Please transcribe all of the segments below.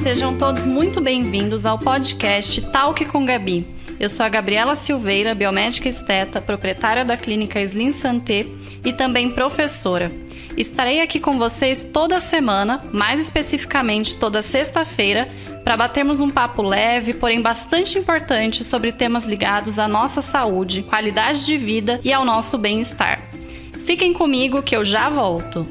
Sejam todos muito bem-vindos ao podcast Talk com Gabi. Eu sou a Gabriela Silveira, biomédica esteta, proprietária da clínica Slim Santé e também professora. Estarei aqui com vocês toda semana, mais especificamente toda sexta-feira, para batermos um papo leve, porém bastante importante sobre temas ligados à nossa saúde, qualidade de vida e ao nosso bem-estar. Fiquem comigo que eu já volto.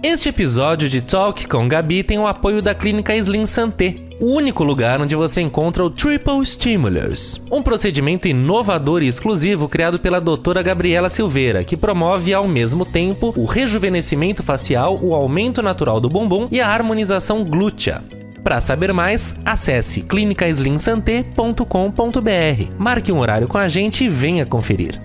Este episódio de Talk com Gabi tem o apoio da clínica Slim Santé, o único lugar onde você encontra o Triple Stimulus, um procedimento inovador e exclusivo criado pela doutora Gabriela Silveira, que promove ao mesmo tempo o rejuvenescimento facial, o aumento natural do bumbum e a harmonização glútea. Para saber mais, acesse clinicaslimsanté.com.br. Marque um horário com a gente e venha conferir.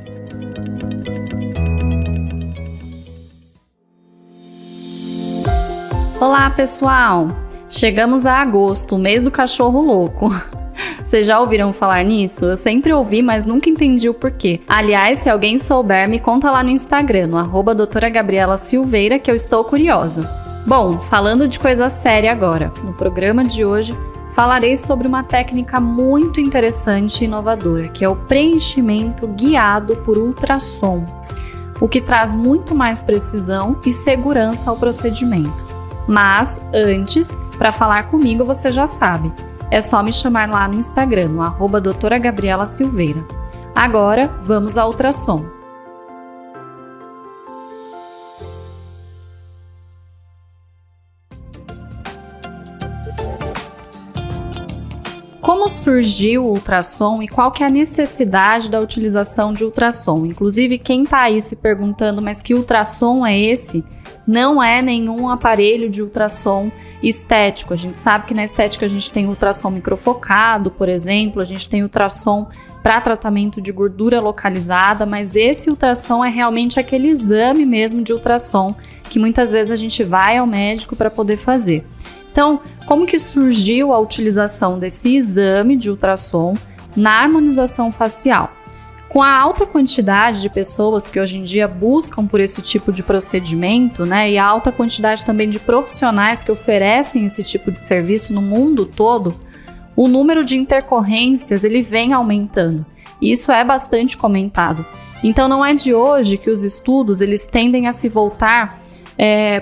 Olá, pessoal! Chegamos a agosto, o mês do cachorro louco. Vocês já ouviram falar nisso? Eu sempre ouvi, mas nunca entendi o porquê. Aliás, se alguém souber, me conta lá no Instagram, no @doutora Gabriela Silveira, que eu estou curiosa. Bom, falando de coisa séria agora, no programa de hoje falarei sobre uma técnica muito interessante e inovadora, que é o preenchimento guiado por ultrassom, o que traz muito mais precisão e segurança ao procedimento. Mas, antes, para falar comigo, você já sabe, é só me chamar lá no Instagram, no @doutora Gabriela Silveira. Agora, vamos ao ultrassom. Como surgiu o ultrassom e qual que é a necessidade da utilização de ultrassom? Inclusive, quem está aí se perguntando, mas que ultrassom é esse? Não é nenhum aparelho de ultrassom estético. A gente sabe que na estética a gente tem ultrassom microfocado, por exemplo, a gente tem ultrassom para tratamento de gordura localizada, mas esse ultrassom é realmente aquele exame mesmo de ultrassom que muitas vezes a gente vai ao médico para poder fazer. Então, como que surgiu a utilização desse exame de ultrassom na harmonização facial? Com a alta quantidade de pessoas que hoje em dia buscam por esse tipo de procedimento, né, e a alta quantidade também de profissionais que oferecem esse tipo de serviço no mundo todo, o número de intercorrências ele vem aumentando. E isso é bastante comentado. Então não é de hoje que os estudos eles tendem a se voltar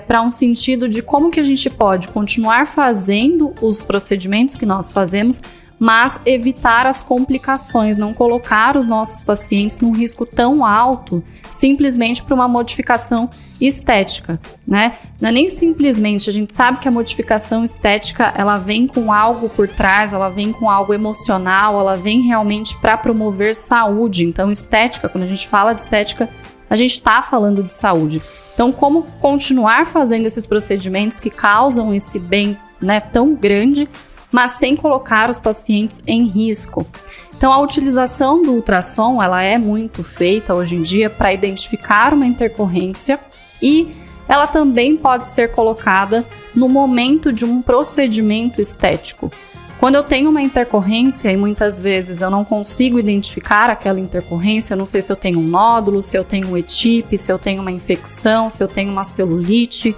para um sentido de como que a gente pode continuar fazendo os procedimentos que nós fazemos, mas evitar as complicações, não colocar os nossos pacientes num risco tão alto simplesmente por uma modificação estética, né? Não é nem simplesmente, a gente sabe que a modificação estética, ela vem com algo por trás, ela vem com algo emocional, ela vem realmente para promover saúde. Então, estética, quando a gente fala de estética, a gente está falando de saúde. Então, como continuar fazendo esses procedimentos que causam esse bem, né, tão grande, mas sem colocar os pacientes em risco? Então, a utilização do ultrassom, ela é muito feita hoje em dia para identificar uma intercorrência e ela também pode ser colocada no momento de um procedimento estético. Quando eu tenho uma intercorrência e muitas vezes eu não consigo identificar aquela intercorrência, eu não sei se eu tenho um nódulo, se eu tenho um ETIP, se eu tenho uma infecção, se eu tenho uma celulite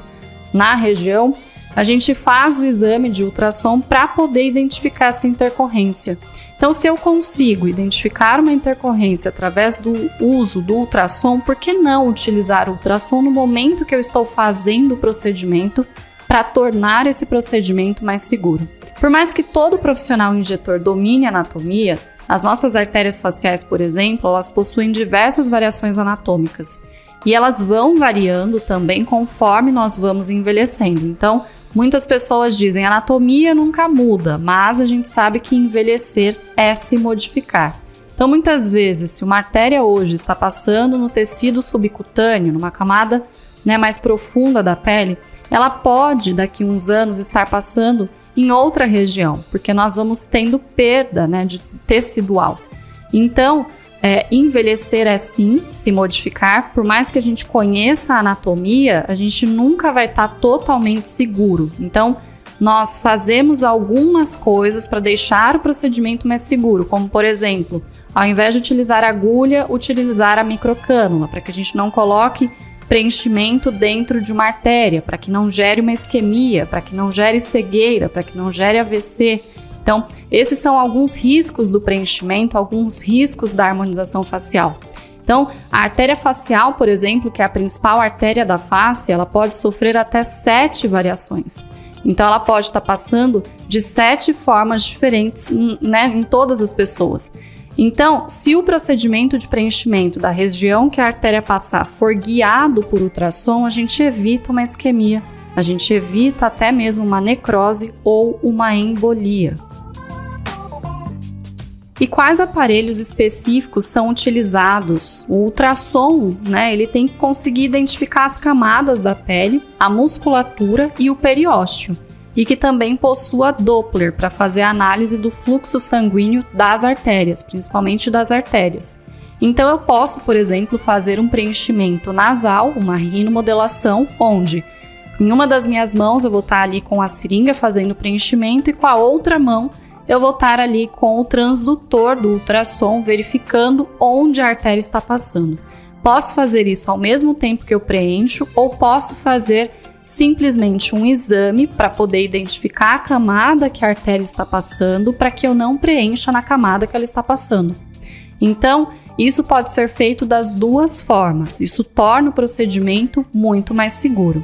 na região, a gente faz o exame de ultrassom para poder identificar essa intercorrência. Então, se eu consigo identificar uma intercorrência através do uso do ultrassom, por que não utilizar o ultrassom no momento que eu estou fazendo o procedimento para tornar esse procedimento mais seguro? Por mais que todo profissional injetor domine a anatomia, as nossas artérias faciais, por exemplo, elas possuem diversas variações anatômicas e elas vão variando também conforme nós vamos envelhecendo. Então, muitas pessoas dizem que a anatomia nunca muda, mas a gente sabe que envelhecer é se modificar. Então, muitas vezes, se uma artéria hoje está passando no tecido subcutâneo, numa camada, né, mais profunda da pele, ela pode, daqui a uns anos, estar passando em outra região, porque nós vamos tendo perda, né, de tecidual. Então, envelhecer é sim se modificar. Por mais que a gente conheça a anatomia, a gente nunca vai estar totalmente seguro. Então, nós fazemos algumas coisas para deixar o procedimento mais seguro, como, por exemplo, ao invés de utilizar agulha, utilizar a microcânula, para que a gente não coloque preenchimento dentro de uma artéria, para que não gere uma isquemia, para que não gere cegueira, para que não gere AVC. Então, esses são alguns riscos do preenchimento, alguns riscos da harmonização facial. Então, a artéria facial, por exemplo, que é a principal artéria da face, ela pode sofrer até 7 variações. Então, ela pode estar passando de 7 formas diferentes, né, em todas as pessoas. Então, se o procedimento de preenchimento da região que a artéria passar for guiado por ultrassom, a gente evita uma isquemia, a gente evita até mesmo uma necrose ou uma embolia. E quais aparelhos específicos são utilizados? O ultrassom, né, ele tem que conseguir identificar as camadas da pele, a musculatura e o periósteo, e que também possua Doppler para fazer a análise do fluxo sanguíneo das artérias, principalmente das artérias. Então eu posso, por exemplo, fazer um preenchimento nasal, uma rinomodelação, onde em uma das minhas mãos eu vou estar ali com a seringa fazendo o preenchimento e com a outra mão eu vou estar ali com o transdutor do ultrassom verificando onde a artéria está passando. Posso fazer isso ao mesmo tempo que eu preencho ou posso fazer simplesmente um exame para poder identificar a camada que a artéria está passando para que eu não preencha na camada que ela está passando. Então, isso pode ser feito das duas formas. Isso torna o procedimento muito mais seguro.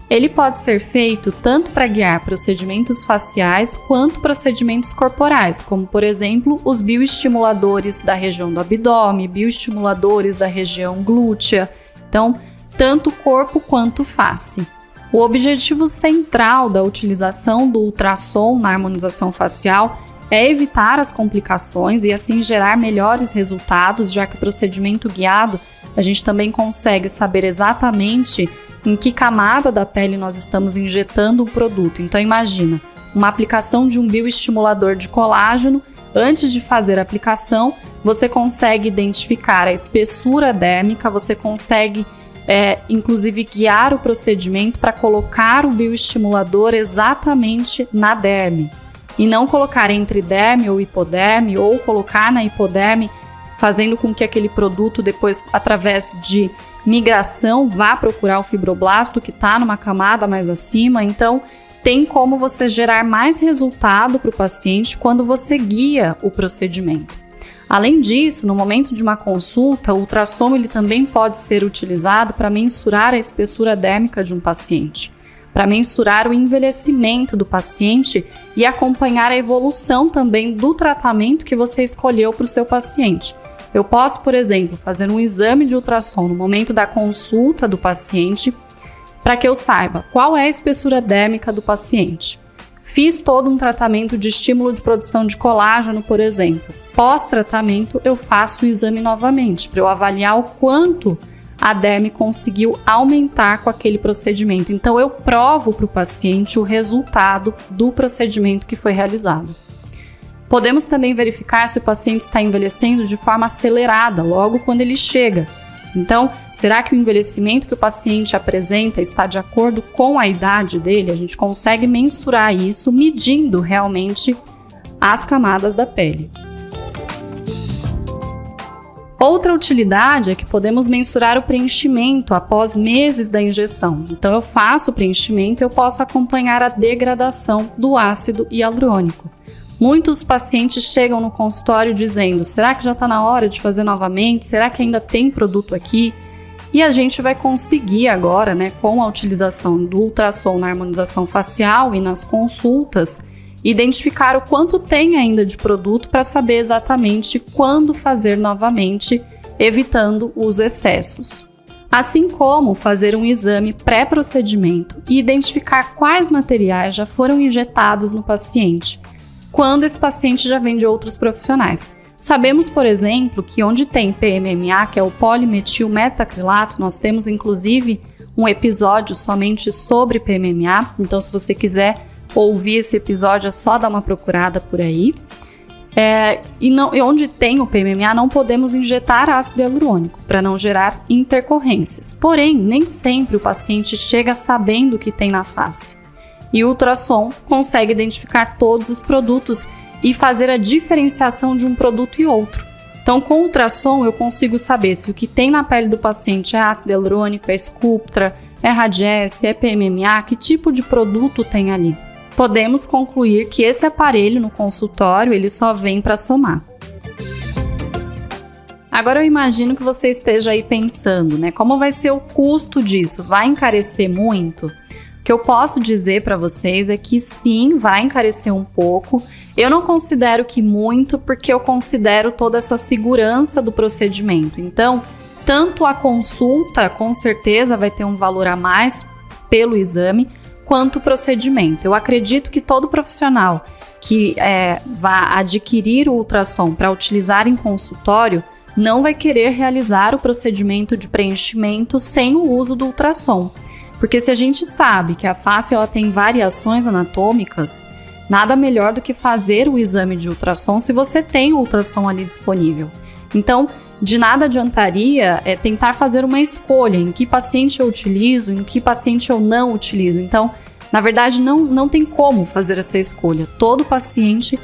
Ele pode ser feito tanto para guiar procedimentos faciais quanto procedimentos corporais, como por exemplo os bioestimuladores da região do abdômen, bioestimuladores da região glútea, então tanto corpo quanto face. O objetivo central da utilização do ultrassom na harmonização facial é evitar as complicações e assim gerar melhores resultados, já que o procedimento guiado a gente também consegue saber exatamente em que camada da pele nós estamos injetando o produto. Então imagina, uma aplicação de um bioestimulador de colágeno, antes de fazer a aplicação, você consegue identificar a espessura dérmica, você consegue inclusive guiar o procedimento para colocar o bioestimulador exatamente na derme, e não colocar entre derme ou hipoderme, ou colocar na hipoderme, fazendo com que aquele produto depois, através de migração, vá procurar o fibroblasto que está numa camada mais acima. Então, tem como você gerar mais resultado para o paciente quando você guia o procedimento. Além disso, no momento de uma consulta, o ultrassom ele também pode ser utilizado para mensurar a espessura dérmica de um paciente, para mensurar o envelhecimento do paciente e acompanhar a evolução também do tratamento que você escolheu para o seu paciente. Eu posso, por exemplo, fazer um exame de ultrassom no momento da consulta do paciente para que eu saiba qual é a espessura dérmica do paciente. Fiz todo um tratamento de estímulo de produção de colágeno, por exemplo. Pós-tratamento, eu faço o exame novamente para eu avaliar o quanto a derme conseguiu aumentar com aquele procedimento. Então, eu provo para o paciente o resultado do procedimento que foi realizado. Podemos também verificar se o paciente está envelhecendo de forma acelerada, logo quando ele chega. Então, será que o envelhecimento que o paciente apresenta está de acordo com a idade dele? A gente consegue mensurar isso medindo realmente as camadas da pele. Outra utilidade é que podemos mensurar o preenchimento após meses da injeção. Então, eu faço o preenchimento e eu posso acompanhar a degradação do ácido hialurônico. Muitos pacientes chegam no consultório dizendo: será que já está na hora de fazer novamente? Será que ainda tem produto aqui? E a gente vai conseguir agora, né, com a utilização do ultrassom na harmonização facial e nas consultas, identificar o quanto tem ainda de produto para saber exatamente quando fazer novamente, evitando os excessos. Assim como fazer um exame pré-procedimento e identificar quais materiais já foram injetados no paciente, quando esse paciente já vem de outros profissionais. Sabemos, por exemplo, que onde tem PMMA, que é o polimetilmetacrilato, nós temos inclusive um episódio somente sobre PMMA, então se você quiser ouvir esse episódio é só dar uma procurada por aí. E onde tem o PMMA não podemos injetar ácido hialurônico para não gerar intercorrências. Porém, nem sempre o paciente chega sabendo o que tem na face. E o ultrassom consegue identificar todos os produtos e fazer a diferenciação de um produto e outro. Então, com ultrassom, eu consigo saber se o que tem na pele do paciente é ácido hialurônico, é Sculptra, é Radiesse, é PMMA, que tipo de produto tem ali. Podemos concluir que esse aparelho no consultório, ele só vem para somar. Agora eu imagino que você esteja aí pensando, né? Como vai ser o custo disso? Vai encarecer muito? O que eu posso dizer para vocês é que sim, vai encarecer um pouco. Eu não considero que muito, porque eu considero toda essa segurança do procedimento. Então, tanto a consulta, com certeza, vai ter um valor a mais pelo exame, quanto o procedimento. Eu acredito que todo profissional que vá adquirir o ultrassom para utilizar em consultório, não vai querer realizar o procedimento de preenchimento sem o uso do ultrassom. Porque se a gente sabe que a face ela tem variações anatômicas, nada melhor do que fazer o exame de ultrassom se você tem o ultrassom ali disponível. Então, de nada adiantaria tentar fazer uma escolha em que paciente eu utilizo, em que paciente eu não utilizo. Então, na verdade, não tem como fazer essa escolha. Todo paciente,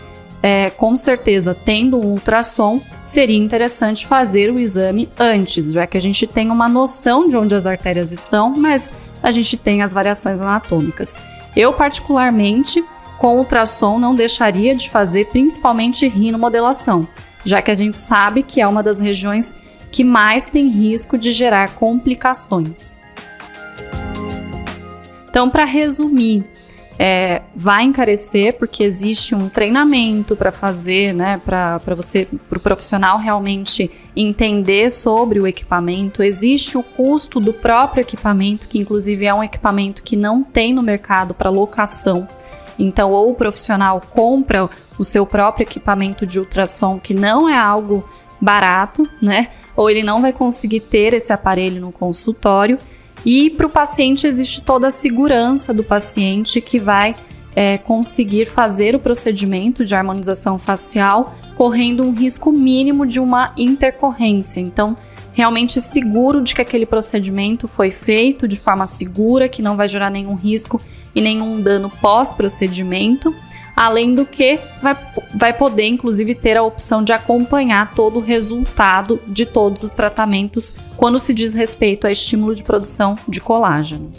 com certeza, tendo um ultrassom, seria interessante fazer o exame antes, já que a gente tem uma noção de onde as artérias estão, mas a gente tem as variações anatômicas. Eu, particularmente, com ultrassom, não deixaria de fazer principalmente rinomodelação, já que a gente sabe que é uma das regiões que mais tem risco de gerar complicações. Então, para resumir, vai encarecer porque existe um treinamento para fazer, né, para o profissional realmente entender sobre o equipamento. Existe o custo do próprio equipamento, que inclusive é um equipamento que não tem no mercado para locação. Então, ou o profissional compra o seu próprio equipamento de ultrassom, que não é algo barato, né? Ou ele não vai conseguir ter esse aparelho no consultório. E para o paciente existe toda a segurança do paciente que vai conseguir fazer o procedimento de harmonização facial, correndo um risco mínimo de uma intercorrência. Então, realmente seguro de que aquele procedimento foi feito de forma segura, que não vai gerar nenhum risco e nenhum dano pós-procedimento, além do que vai poder, inclusive, ter a opção de acompanhar todo o resultado de todos os tratamentos quando se diz respeito a estímulo de produção de colágeno.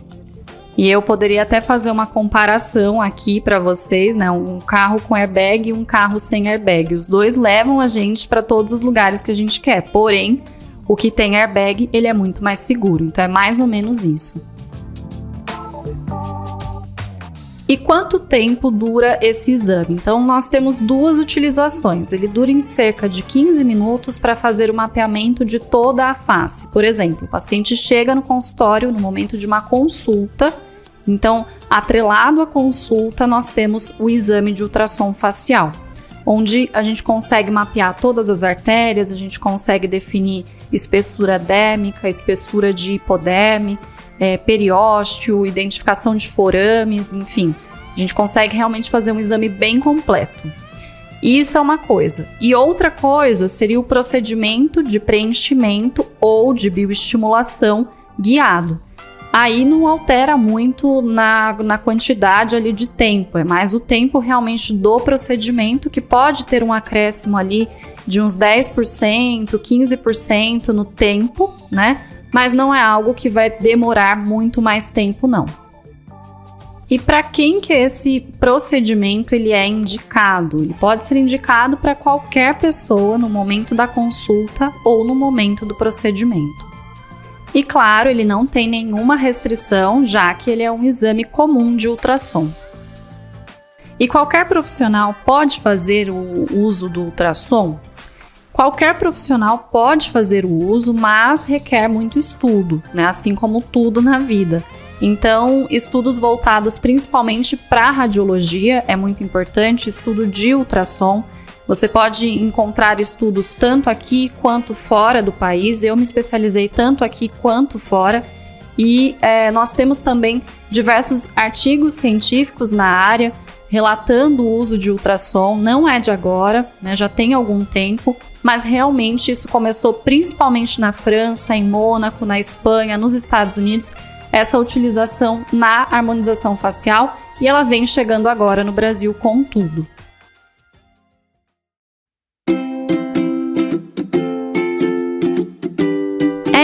E eu poderia até fazer uma comparação aqui para vocês, né? Um carro com airbag e um carro sem airbag. Os dois levam a gente para todos os lugares que a gente quer, porém, o que tem airbag, ele é muito mais seguro. Então, é mais ou menos isso. E quanto tempo dura esse exame? Então, nós temos duas utilizações. Ele dura em cerca de 15 minutos para fazer o mapeamento de toda a face. Por exemplo, o paciente chega no consultório no momento de uma consulta. Então, atrelado à consulta, nós temos o exame de ultrassom facial, onde a gente consegue mapear todas as artérias, a gente consegue definir espessura dérmica, espessura de hipoderme, periósteo, identificação de forames, enfim. A gente consegue realmente fazer um exame bem completo. Isso é uma coisa. E outra coisa seria o procedimento de preenchimento ou de bioestimulação guiado. Aí não altera muito na quantidade ali de tempo, é mais o tempo realmente do procedimento, que pode ter um acréscimo ali de uns 10%, 15% no tempo, né? Mas não é algo que vai demorar muito mais tempo, não. E para quem que esse procedimento ele é indicado? Ele pode ser indicado para qualquer pessoa no momento da consulta ou no momento do procedimento. E claro, ele não tem nenhuma restrição, já que ele é um exame comum de ultrassom. E qualquer profissional pode fazer o uso do ultrassom? Qualquer profissional pode fazer o uso, mas requer muito estudo, né? Assim como tudo na vida. Então, estudos voltados principalmente para a radiologia é muito importante, estudo de ultrassom. Você pode encontrar estudos tanto aqui quanto fora do país. Eu me especializei tanto aqui quanto fora. E nós temos também diversos artigos científicos na área relatando o uso de ultrassom. Não é de agora, né? Já tem algum tempo, mas realmente isso começou principalmente na França, em Mônaco, na Espanha, nos Estados Unidos, essa utilização na harmonização facial, e ela vem chegando agora no Brasil com tudo.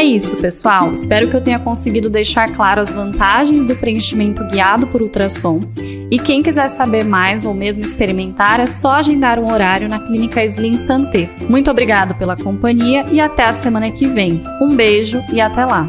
isso, pessoal. Espero que eu tenha conseguido deixar claro as vantagens do preenchimento guiado por ultrassom. E quem quiser saber mais ou mesmo experimentar, é só agendar um horário na Clínica Slim Santé. Muito obrigado pela companhia e até a semana que vem. Um beijo e até lá!